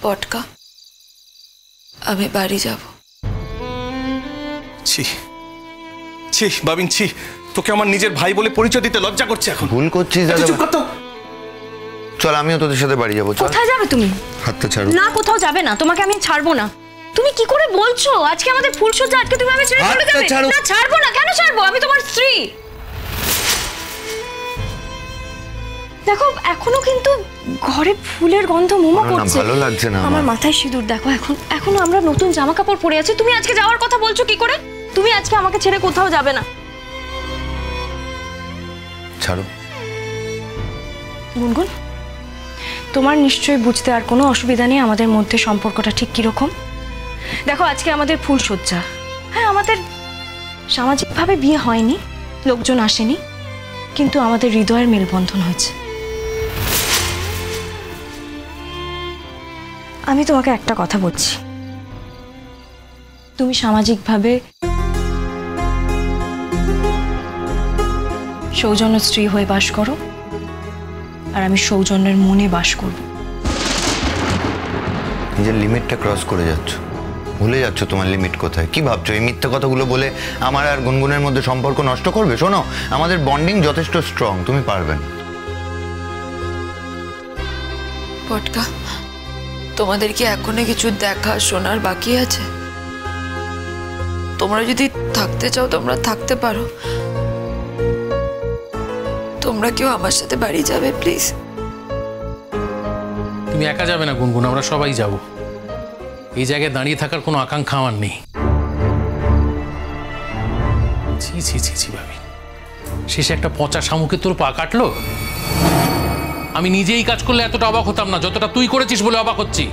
পটকা, আমি বাড়ি যাব। ছি ছি বাবিন, ছি, তোকে আমার নিজের ভাই বলে পরিচয় দিতে লজ্জা করছে এখন। ভুল করছিস দাদা। চুপ কর তো। চল আমিও তোদের সাথে বাড়ি যাবো। কোথায় যাবে তুমি? হাতটা ছাড়ো। না, কোথাও যাবে না, তোমাকে আমি ছাড়বো না। তুমি কি করে বলছো? আজকে আমাদের ফুলসজ্জা, আজকে তুমি আমাকে ছেড়ে চলে যাবে? না, ছাড়বো না। কেন ছাড়বো? আমি তোমার স্ত্রী। দেখো এখনো কিন্তু ঘরে ফুলের গন্ধ মোমো করছে। ভালো লাগছে না আমার মাথায় সিঁদুর। দেখো এখনো আমরা নতুন জামা কাপড় পরে আছি। তুমি আজকে যাওয়ার কথা বলছো কি করে? তুমি আজকে আমাকে ছেড়ে কোথাও যাবে না। ছাড়ো। গুনগুন, তোমার নিশ্চয়ই বুঝতে আর কোনো অসুবিধা নেই আমাদের মধ্যে সম্পর্কটা ঠিক কিরকম। দেখো আজকে আমাদের ফুলসজ্জা। হ্যাঁ, আমাদের সামাজিকভাবে বিয়ে হয়নি, লোকজন আসেনি, কিন্তু আমাদের হৃদয়ের মেলবন্ধন হয়েছে। আমি তোমাকে একটা কথা বলছি, তুমি সামাজিকভাবে সৌজন্য স্ত্রী হয়ে বাস করো, আর আমি সৌজন্যের মনে বাস করব। নিজের লিমিটটা ক্রস করে যাচ্ছ, ভুলে যাচ্ছ তোমার লিমিট কোথায়। কি ভাবছো এই মিথ্যে কথাগুলো বলে আমার আর গুনগুনের মধ্যে সম্পর্ক নষ্ট করবে? শোনো, আমাদের বন্ডিং যথেষ্ট স্ট্রং, তুমি পারবেন। পটকা, তোমাদের কি এখনো কিছু দেখা শোনার বাকি আছে? তোমরা যদি থাকতে চাও তোমরা থাকতে পারো। তোমরা কেউ আমার সাথে বাড়ি যাবে প্লিজ? তুমি একা যাবে না গুনগুন, আমরা সবাই যাব। এই জায়গায় দাঁড়িয়ে থাকার কোনো আকাঙ্ক্ষা আমার নেই। ছি ছি ছি ছি ভাবি, শেষে একটা পচা শামুকে তোর পা কাটলো। আমি নিজেই কাজ করলে এতটা অবাক হতাম না, যতটা তুই করেছিস বলে অবাক হচ্ছি।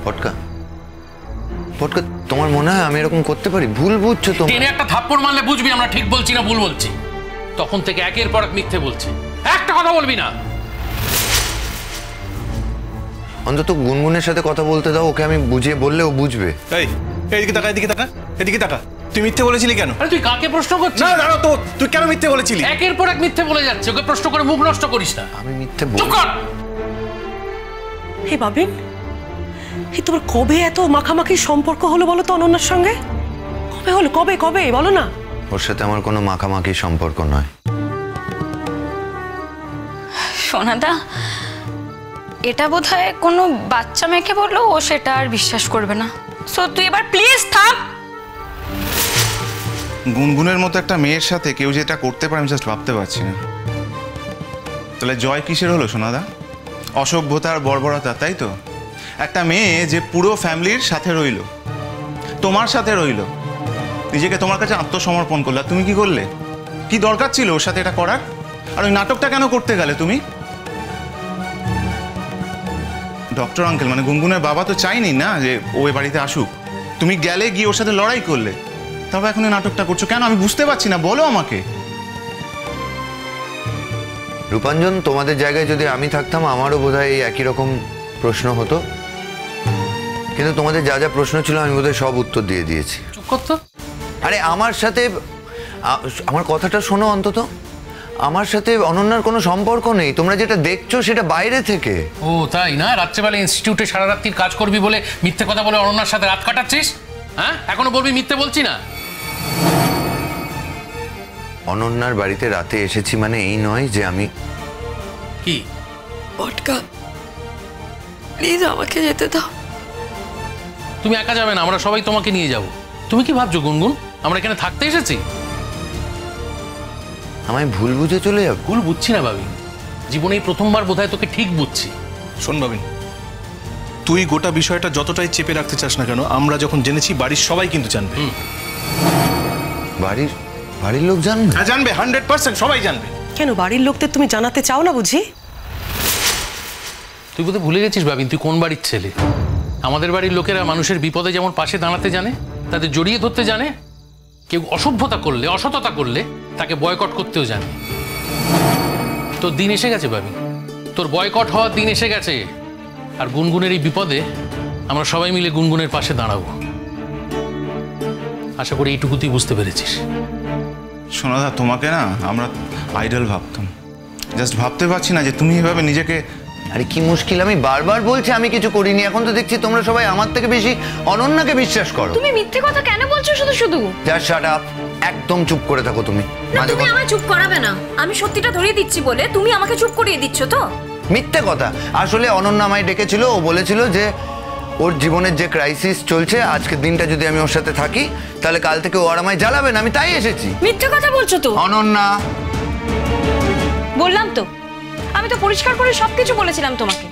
পটকা, পটকা, তোমার মনে হয় আমি এরকম করতে পারি? ভুল বুঝছো তো। টেনে একটা থাপ্পড় মারলে বুঝবি আমরা ঠিক বলছি না ভুল বলছি। তখন থেকে একের পর এক মিথ্যে বলছে, একটা কথা বলবি না। অন্তত গুনগুনের সাথে কথা বলতে দাও, ওকে আমি বুঝিয়ে বললে ও বুঝবে। এই এদিকে তাকা, এদিকে তাকা, এদিকে তাকা। তুই মিথ্যে বলেছিলি কেন? আরে তুই কাকে প্রশ্ন করছিস? না দাঁড়াও তো, তুই কেন মিথ্যে বলেছিলি? একের পর এক মিথ্যে বলে যাচ্ছে, ওকে প্রশ্ন করে মুখ নষ্ট করিস না। আমি মিথ্যে চুপ কর। হে বাবিন, হে তোমার কবে এত মাখামাখি সম্পর্ক হলো বলো তো অনন্যার সঙ্গে? কবে হলো? কবে কবে বলো না। ওর সাথে আমার কোনো মাখামাখি সম্পর্ক নয়। সোনাদা, এটা বোধহয় কোনো বাচ্চা মেয়েকে বললো, ও সেটা আর বিশ্বাস করবে না। সো তুই এবার প্লিজ থাম। গুনগুনের মতো একটা মেয়ের সাথে কেউ যেটা করতে পারে আমি জাস্ট ভাবতে পারছি না। তাহলে জয় কিসের হলো সোনাদা? অসভ্যতা আর বর্বরতা, তাই তো? একটা মেয়ে যে পুরো ফ্যামিলির সাথে রইল, তোমার সাথে রইল, নিজেকে তোমার কাছে আত্মসমর্পণ করলে, তুমি কি করলে? কি দরকার ছিল ওর সাথে এটা করার? আর ওই নাটকটা কেন করতে গেলে তুমি? ডক্টর আঙ্কেল মানে গুনগুনের বাবা তো চাইনি না যে ও এ বাড়িতে আসুক। তুমি গেলে, গিয়ে ওর সাথে লড়াই করলে, তবে এখন এই নাটকটা করছো কেন? আমি বুঝতে পারছি না, বলো আমাকে। রূপাঞ্জন, তোমাদের জায়গায় যদি আমি থাকতাম আমারও বোধহয় এই একই রকম প্রশ্ন হতো, কিন্তু তোমাদের যা যা প্রশ্ন ছিল আমি বোধহয় সব উত্তর দিয়ে দিয়েছি। চুপ কর তো। আরে আমার সাথে, আমার কথাটা শোনো অন্তত, আমার সাথে অনন্যার কোনো সম্পর্ক নেই। তোমরা যেটা দেখছো সেটা বাইরে থেকে। ও তাই না? রাত্রেবেলা ইনস্টিটিউটে সারা রাত্রির কাজ করবি বলে মিথ্যে কথা বলে অনন্যার সাথে রাত কাটাচ্ছিস? হ্যাঁ, এখনো বলবি মিথ্যে বলছি না? অনন্যার বাড়িতে রাতে এসেছি মানে এই নয় যে আমি। কি পটকা, প্লিজ আমাকে যেতে দাও। তুমি একা যাবে না, আমরা সবাই তোমাকে নিয়ে যাব। তুমি কি ভাবছো গুনগুন আমরা এখানে থাকতে এসেছি? আমায় ভুল বুঝে চলে যাবে? ভুল বুঝছি না ভাবি, জীবনে এই প্রথমবার বোধহয় তোকে ঠিক বুঝছি। শোন বাবিন, তুই গোটা বিষয়টা যতটাই চেপে রাখতে চাস না কেন, আমরা যখন জেনেছি বাড়ির সবাই কিন্তু জানবে। বাড়ির লোক জানবে? হ্যাঁ জানবে, 100% সবাই জানবে। কেন বাড়ির লোকদের তুমি জানাতে চাও না বুঝি? তুই বোধহয় ভুলে গেছিস ভাবিন, তুই কোন বাড়ির ছেলে। আমাদের বাড়ির লোকেরা মানুষের বিপদে যেমন পাশে দাঁড়াতে জানে, তাদের জড়িয়ে ধরতে জানে, কেউ অসভ্যতা করলে, অসততা করলে তাকে বয়কট করতেও জানে। তোর দিন এসে গেছে ভাবিন, তোর বয়কট হওয়ার দিন এসে গেছে। আর গুনগুনের এই বিপদে আমরা সবাই মিলে গুনগুনের পাশে দাঁড়াবো। আশা করি এইটুকু তুই বুঝতে পেরেছিস। সোনাদা, তোমাকে না আমরা আইডল ভাবতাম, জাস্ট ভাবতে পারছি না যে তুমি এভাবে নিজেকে আরে কি মুশকিল, আমি বারবার বলছি আমি কিছু করিনি, এখন তো দেখছি তোমরা সবাই আমার থেকে বেশি অনন্যাকে বিশ্বাস করো। তুমি মিথ্যে কথা কেন বলছো শুধু শুধু? যা শাট আপ, একদম চুপ করে থাকো তুমি। না, তুমি আমায় চুপ করাবে না। আমি সত্যিটা ধরিয়ে দিচ্ছি বলে তুমি আমাকে চুপ করিয়ে দিচ্ছ তো? মিথ্যে কথা। আসলে অনন্যা আমায় ডেকেছিল, ও বলেছিল যে ওর জীবনের যে ক্রাইসিস চলছে, আজকের দিনটা যদি আমি ওর সাথে থাকি তাহলে কাল থেকে ও আর আমায় জ্বালাবে না, আমি তাই এসেছি। মিথ্যে কথা বলছো তো? অনন্যা, বললাম তো, আমি তো পরিষ্কার করে সবকিছু বলেছিলাম তোমাকে,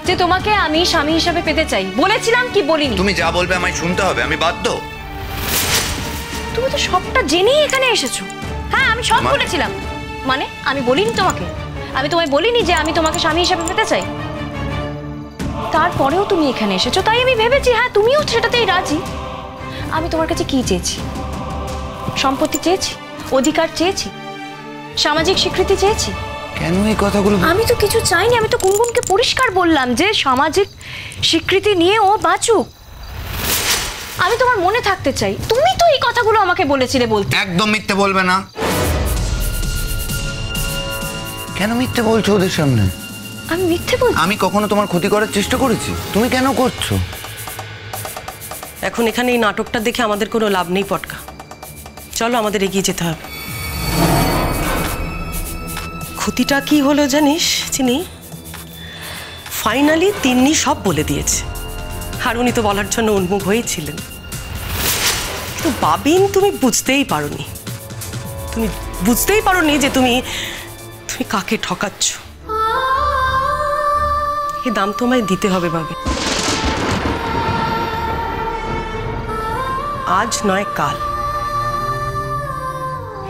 যে তোমাকে আমি স্বামী হিসাবে পেতে চাই। বলেছিলাম কি বলিনি? তুমি যা বলবে আমায় শুনতে হবে, আমি বাধ্য। তুমি তো সবটা জেনেই এখানে এসেছো। হ্যাঁ, আমি সব বলেছিলাম। মানে আমি বলিনি তোমাকে? আমি তোমায় বলিনি যে আমি তোমাকে স্বামী হিসাবে পেতে চাই? তারপরেও তুমি এখানে এসেছো, তাই আমি ভেবেছি হ্যাঁ তুমিও সেটাতেই রাজি। আমি তোমার কাছে কি চেয়েছি? সম্পত্তি চেয়েছি, অধিকার চেয়েছি, সামাজিক স্বীকৃতি চেয়েছি? কেন এই কথাগুলো? আমি তো কিছু চাইনি। আমি তো গুনগুনকে পরিষ্কার বললাম যে সামাজিক স্বীকৃতি নিয়ে ও বাঁচুক। আমি তোমার মনে থাকতে চাই। তুমি তো এই কথাগুলো আমাকে বলেছিলে বলতে। একদম মিথ্যে বলবে না। কেন মিথ্যে বলছো ওদের সামনে? আমি মিথ্যে বলছি? আমি কখনো তোমার ক্ষতি করার চেষ্টা করেছি? তুমি কেন করছো? এখন এখানে এই নাটকটা দেখে আমাদের কোনো লাভ নেই পটকা। চলো আমাদের এগিয়ে যেতে হবে। ক্ষতিটা কি হলো জানিস চিনি? ফাইনালি তিন্নি সব বলে দিয়েছে। আর উনি তো বলার জন্য উন্মুখ হয়েছিলেন, কিন্তু বাবিন তুমি বুঝতেই পারোনি। তুমি বুঝতেই পারোনি যে তুমি কাকে ঠকাচ্ছ। এই দাম তোমায় দিতে হবে বাবিন, আজ নয় কাল।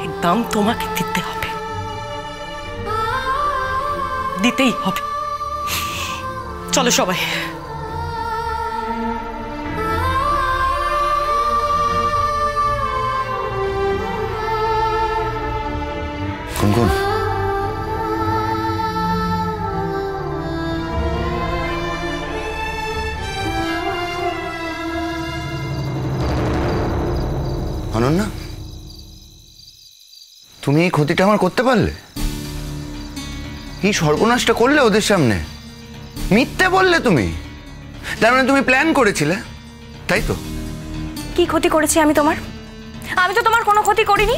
এই দাম তোমাকে দিতে হবে, দিতেই হবে। চলো সবাই। গুনগুন, অনন্যা, তুমি এই ক্ষতিটা আমার করতে পারলে? এই সর্বনাশটা করলে ওদের সামনে? মিথ্যে বললে তুমি? তার মানে তুমি প্ল্যান করেছিলে, তাই তো? কি ক্ষতি করেছি আমি তোমার? আমি তো তোমার কোনো ক্ষতি করিনি।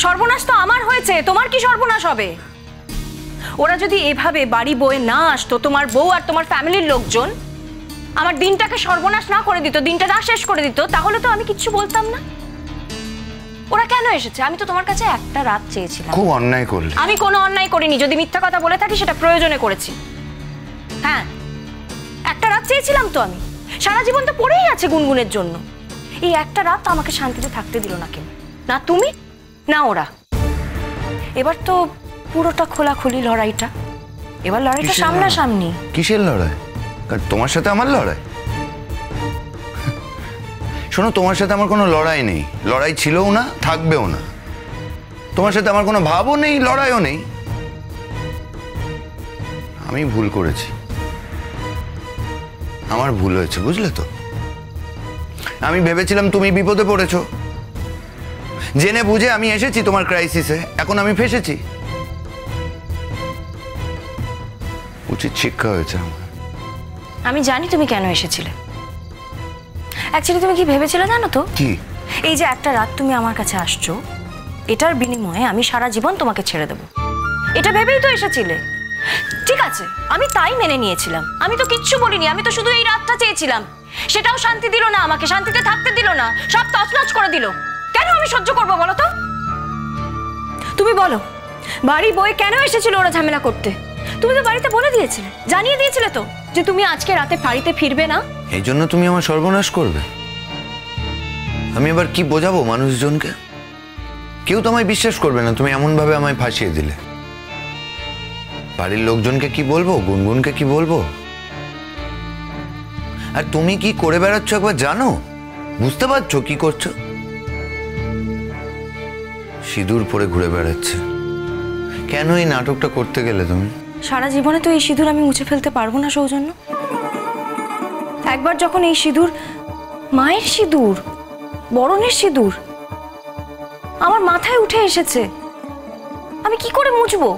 সর্বনাশ তো আমার হয়েছে, তোমার কি সর্বনাশ হবে? ওরা যদি এভাবে বাড়ি বয়ে না আসতো, তোমার বউ আর তোমার ফ্যামিলির লোকজন আমার দিনটাকে সর্বনাশ না করে দিত, দিনটা না শেষ করে দিত, তাহলে তো আমি কিচ্ছু বলতাম না। ওরা কেন এসেছে? আমি তো তোমার কাছে একটা রাত চেয়েছিলাম। খুব অন্যায় করলে। আমি কোনো অন্যায় করিনি। যদি মিথ্যা কথা বলে থাকি সেটা প্রয়োজনে করেছি। হ্যাঁ, একটা রাত চেয়েছিলাম তো আমি। সারা জীবন তো পড়েই আছে গুনগুনের জন্য। এই একটা রাত তো আমাকে শান্তিতে থাকতে দিল না কেউ, না তুমি না ওরা। এবার তো পুরোটা খোলাখুলি লড়াইটা। এবার লড়াইটা সামনাসামনি। কিসের লড়াই? তোমার সাথে আমার লড়াই? শোনো, তোমার সাথে আমার কোনো লড়াই নেই, লড়াই ছিলও না, থাকবেও না। তোমার সাথে আমার কোনো ভাবও নেই, লড়াইও নেই। আমি ভুল করেছি, আমার ভুল হয়েছে, বুঝলে তো? আমি ভেবেছিলাম তুমি বিপদে পড়েছো, জেনে বুঝে আমি এসেছি তোমার ক্রাইসিসে, এখন আমি ফেসেছি। উচিত শিক্ষা হয়েছে আমার। আমি জানি তুমি কেন এসেছিলে। অ্যাকচুয়ালি তুমি কি ভেবেছিলে জানো তো? কি? এই যে একটা রাত তুমি আমার কাছে আসছো, এটার বিনিময়ে আমি সারা জীবন তোমাকে ছেড়ে দেবো, এটা ভেবেই তো এসেছিলে। ঠিক আছে, আমি তাই মেনে নিয়েছিলাম। আমি তো কিচ্ছু বলিনি, আমি তো শুধু এই রাতটা চেয়েছিলাম। সেটাও শান্তি দিল না আমাকে, শান্তিতে থাকতে দিল না, সব তছনছ করে দিল। কেন আমি সহ্য করবো বলো তো? তুমি বলো, বাড়ি বয়ে কেন এসেছিল ওরা ঝামেলা করতে? তুমি তো বাড়িতে বলে দিয়েছিলে, জানিয়ে দিয়েছিলে তো যে তুমি আজকে রাতে বাড়িতে ফিরবে না। এই জন্য তুমি আমার সর্বনাশ করবে? আমি এবার কি বোঝাবো মানুষজনকে? কেউ তো আমায় বিশ্বাস করবে না, তুমি এমন ভাবে আমায় ফাঁসিয়ে দিলে। বাড়ির লোকজনকে কি বলবো, গুনগুনকে কি বলবো? আর তুমি কি করে বেড়াচ্ছ একবার জানো? বুঝতে পারছো কি করছো? সিঁদুর পরে ঘুরে বেড়াচ্ছে। কেন এই নাটকটা করতে গেলে তুমি? সারা জীবনে তো এই সিঁদুর আমি মুছে ফেলতে পারবো না সৌজন্য। একবার যখন এই সিঁদুর, মায়ের সিঁদুর, বরণের সিঁদুর, আমার মাথায় উঠে এসেছে, আমি কি করে মুছবো?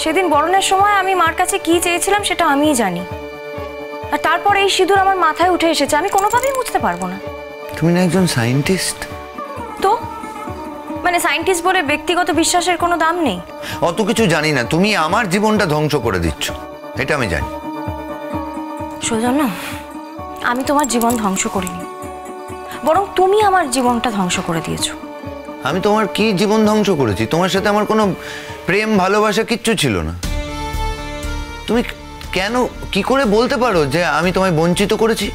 সেদিন বরণের সময় আমি মার কাছে কি চেয়েছিলাম সেটা আমিই জানি, আর তারপর এই সিঁদুর আমার মাথায় উঠে এসেছে, আমি কোনোভাবেই বুঝতে পারবো না। তুমি না একজন সায়েন্টিস্ট? তো মানে সায়েন্টিস্ট বলে ব্যক্তিগত বিশ্বাসের কোনো দাম নেই? অত কিছু জানি না, তুমি আমার জীবনটা ধ্বংস করে দিচ্ছ, এটা আমি জানি। সৌজন্য, আমি তোমার জীবন ধ্বংস করিনি, বরং তুমি আমার জীবনটা ধ্বংস করে দিয়েছো। আমি তোমার কি জীবন ধ্বংস করেছি? তোমার সাথে আমার কোনো প্রেম ভালোবাসা কিচ্ছু ছিল না। তুমি কেন কি করে বলতে পারো যে আমি তোমায় বঞ্চিত করেছি,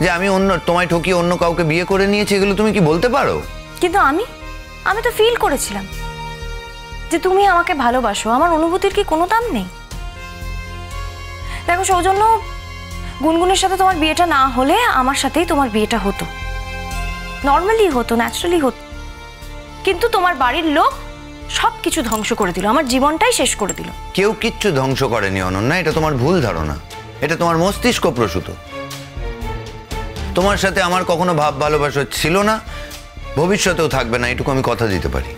যে আমি অন্য তোমায় ঠকিয়ে অন্য কাউকে বিয়ে করে নিয়েছি? এগুলো তুমি কি বলতে পারো? কিন্তু আমি তো ফিল করেছিলাম যে তুমি আমাকে ভালোবাসো, আমার অনুভূতির কি কোনো দাম নেই? দেখো সৌজন্য, গুনগুনের সাথে তোমার বিয়েটা না হলে আমার সাথেই তোমার বিয়েটা হতো, নর্মালি হতো, ন্যাচারালি হতো। কিন্তু তোমার বাড়ির লোক সব কিছু ধ্বংস করে দিল, আমার জীবনটাই শেষ করে দিল। কেউ কিচ্ছু ধ্বংস করেনি অনন্যা, এটা তোমার ভুল ধারণা, এটা তোমার মস্তিষ্ক প্রসূত। তোমার সাথে আমার কখনো ভাব ভালোবাসা ছিল না, ভবিষ্যতেও থাকবে না, এটুকু আমি কথা দিতে পারি।